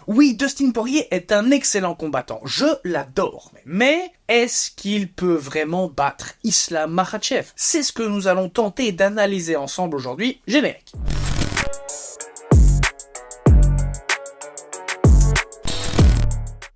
Oui, Dustin Poirier est un excellent combattant, je l'adore. Mais est-ce qu'il peut vraiment battre Islam Makhachev? C'est ce que nous allons tenter d'analyser ensemble aujourd'hui. Générique.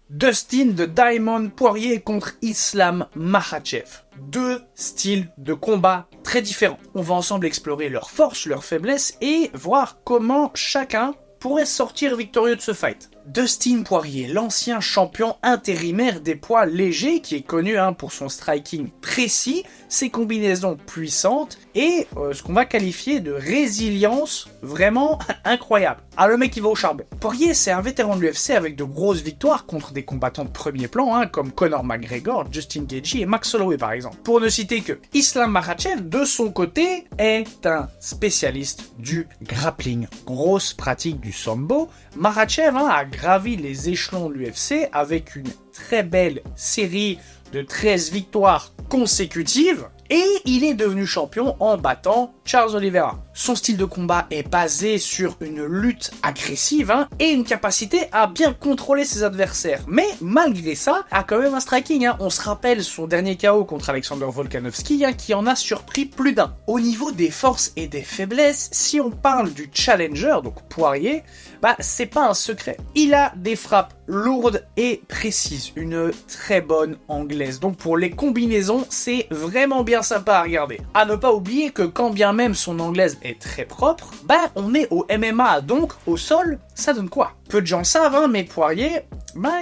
Dustin the Diamond Poirier contre Islam Makhachev. Deux styles de combat très différents. On va ensemble explorer leurs forces, leurs faiblesses et voir comment chacun pourrait sortir victorieux de ce fight. Dustin Poirier, l'ancien champion intérimaire des poids légers, qui est connu pour son striking précis, ses combinaisons puissantes et ce qu'on va qualifier de résilience vraiment incroyable. Ah, le mec il va au charbon. Poirier, c'est un vétéran de l'UFC avec de grosses victoires contre des combattants de premier plan, comme Conor McGregor, Justin Gaethje et Max Holloway par exemple. Pour ne citer que. Islam Makhachev, de son côté, est un spécialiste du grappling. Grosse pratique du sambo. Makhachev a gravi les échelons de l'UFC avec une très belle série de 13 victoires consécutives et il est devenu champion en battant Charles Oliveira. Son style de combat est basé sur une lutte agressive et une capacité à bien contrôler ses adversaires. Mais malgré ça, a quand même un striking. On se rappelle son dernier KO contre Alexander Volkanovski qui en a surpris plus d'un. Au niveau des forces et des faiblesses, si on parle du challenger, donc Poirier, c'est pas un secret. Il a des frappes lourdes et précises, une très bonne anglaise. Donc pour les combinaisons, c'est vraiment bien sympa à regarder. À ne pas oublier que quand bien même son anglaise est très propre, on est au MMA, donc au sol, ça donne quoi? Peu de gens savent, mais Poirier,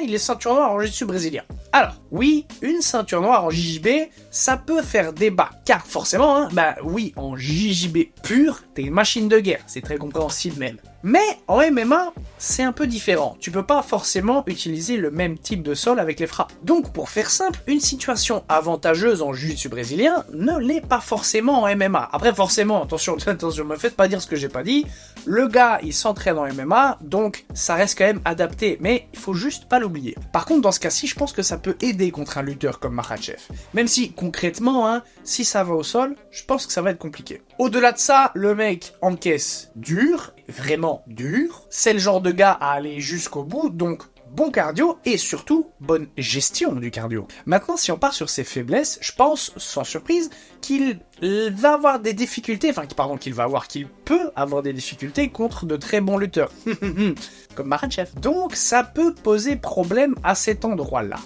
il est ceinture noire en jiu-jitsu brésilien. Alors, oui, une ceinture noire en JJB, ça peut faire débat, car forcément, oui, en JJB pur, t'es une machine de guerre, c'est très compréhensible même. Mais en MMA, c'est un peu différent. Tu peux pas forcément utiliser le même type de sol avec les frappes. Donc, pour faire simple, une situation avantageuse en jiu-jitsu brésilien ne l'est pas forcément en MMA. Après, forcément, attention, me faites pas dire ce que j'ai pas dit. Le gars, il s'entraîne en MMA, donc ça reste quand même adapté, mais il faut juste pas l'oublier. Par contre, dans ce cas-ci, je pense que ça peut aider contre un lutteur comme Makhachev. Même si, concrètement, si ça va au sol, je pense que ça va être compliqué. Au-delà de ça, le mec encaisse dur, vraiment dur. C'est le genre de gars à aller jusqu'au bout, donc bon cardio et surtout bonne gestion du cardio. Maintenant, si on part sur ses faiblesses, je pense, sans surprise, qu'il va avoir des difficultés, qu'il peut avoir des difficultés contre de très bons lutteurs, comme Makhachev. Donc, ça peut poser problème à cet endroit-là.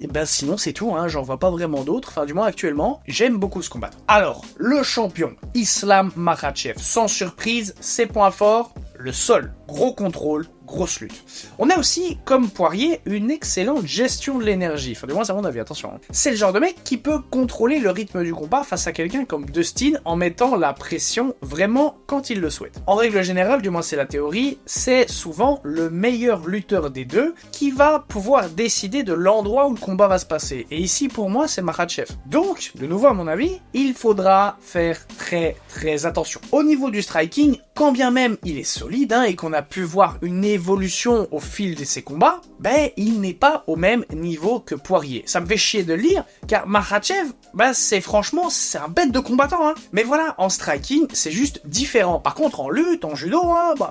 Et sinon c'est tout, j'en vois pas vraiment d'autres, du moins actuellement, j'aime beaucoup ce combattant. Alors, le champion, Islam Makhachev, sans surprise, ses points forts, le sol, gros contrôle, grosse lutte. On a aussi, comme Poirier, une excellente gestion de l'énergie, du moins c'est à mon avis, attention. C'est le genre de mec qui peut contrôler le rythme du combat face à quelqu'un comme Dustin en mettant la pression vraiment quand il le souhaite. En règle générale, du moins c'est la théorie, c'est souvent le meilleur lutteur des deux qui va pouvoir décider de l'endroit où le combat va se passer. Et ici, pour moi, c'est Makhachev. Donc, de nouveau à mon avis, il faudra faire très très attention. Au niveau du striking, quand bien même il est solide et qu'on a pu voir une évolution au fil de ses combats, il n'est pas au même niveau que Poirier. Ça me fait chier de le dire, car Makhachev, c'est un bête de combattant. Mais voilà, en striking, c'est juste différent. Par contre, en lutte, en judo,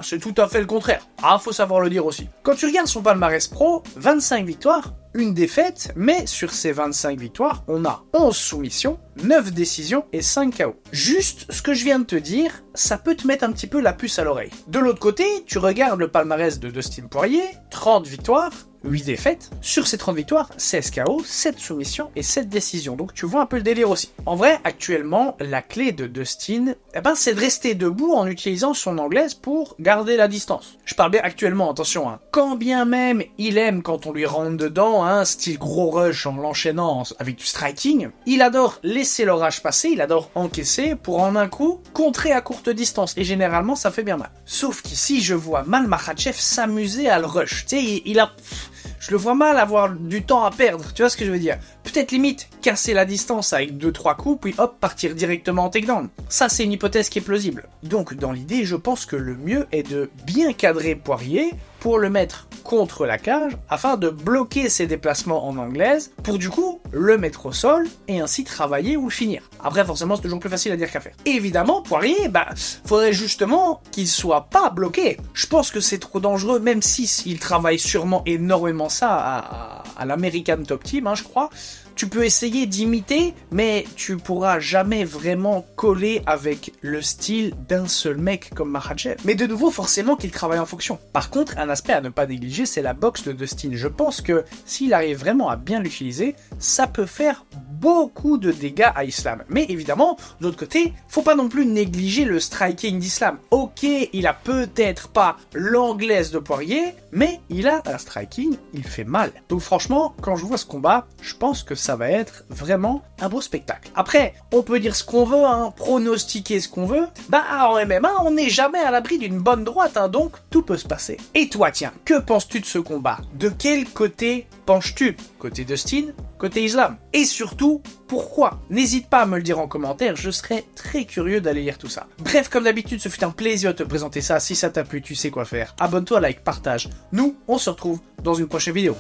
c'est tout à fait le contraire. Faut savoir le dire aussi. Quand tu regardes son palmarès pro, 25 victoires, une défaite, mais sur ces 25 victoires, on a 11 soumissions, 9 décisions et 5 KO. Juste ce que je viens de te dire, ça peut te mettre un petit peu la puce à l'oreille. De l'autre côté, tu regardes le palmarès de Dustin Poirier, 30 victoires, 8 défaites. Sur ces 30 victoires, 16 KO, 7 soumissions et 7 décisions. Donc tu vois un peu le délire aussi. En vrai, actuellement, la clé de Dustin, c'est de rester debout en utilisant son anglaise pour garder la distance. Je parle bien actuellement, attention. Quand bien même il aime quand on lui rentre dedans, style gros rush en l'enchaînant avec du striking, il adore laisser l'orage passer, il adore encaisser pour en un coup contrer à courte distance. Et généralement, ça fait bien mal. Sauf qu'ici, je vois mal Makhachev s'amuser à le rush. Tu sais, je le vois mal avoir du temps à perdre, tu vois ce que je veux dire? Peut-être limite casser la distance avec 2-3 coups, puis hop, partir directement en takedown. Ça, c'est une hypothèse qui est plausible. Donc, dans l'idée, je pense que le mieux est de bien cadrer Poirier pour le mettre contre la cage afin de bloquer ses déplacements en anglaise pour du coup le mettre au sol et ainsi travailler ou le finir. Après forcément c'est toujours plus facile à dire qu'à faire. Et évidemment Poirier, faudrait justement qu'il soit pas bloqué. Je pense que c'est trop dangereux même s'il travaille sûrement énormément ça à l'American Top Team, je crois. Tu peux essayer d'imiter, mais tu pourras jamais vraiment coller avec le style d'un seul mec comme Makhachev. Mais de nouveau, forcément qu'il travaille en fonction. Par contre, un aspect à ne pas négliger, c'est la boxe de Dustin. Je pense que s'il arrive vraiment à bien l'utiliser, ça peut faire beaucoup de dégâts à Islam. Mais évidemment, de l'autre côté, faut pas non plus négliger le striking d'Islam. Ok, il a peut-être pas l'anglaise de Poirier, mais il a un striking, il fait mal. Donc franchement, quand je vois ce combat, je pense que ça va être vraiment un beau spectacle. Après, on peut dire ce qu'on veut, pronostiquer ce qu'on veut. En MMA, on n'est jamais à l'abri d'une bonne droite, donc tout peut se passer. Et toi, tiens, que penses-tu de ce combat? De quel côté penches-tu? Côté Dustin? Côté Islam? Et surtout, pourquoi? N'hésite pas à me le dire en commentaire, je serais très curieux d'aller lire tout ça. Bref, comme d'habitude, ce fut un plaisir de te présenter ça. Si ça t'a plu, tu sais quoi faire. Abonne-toi, like, partage. Nous, on se retrouve dans une prochaine vidéo.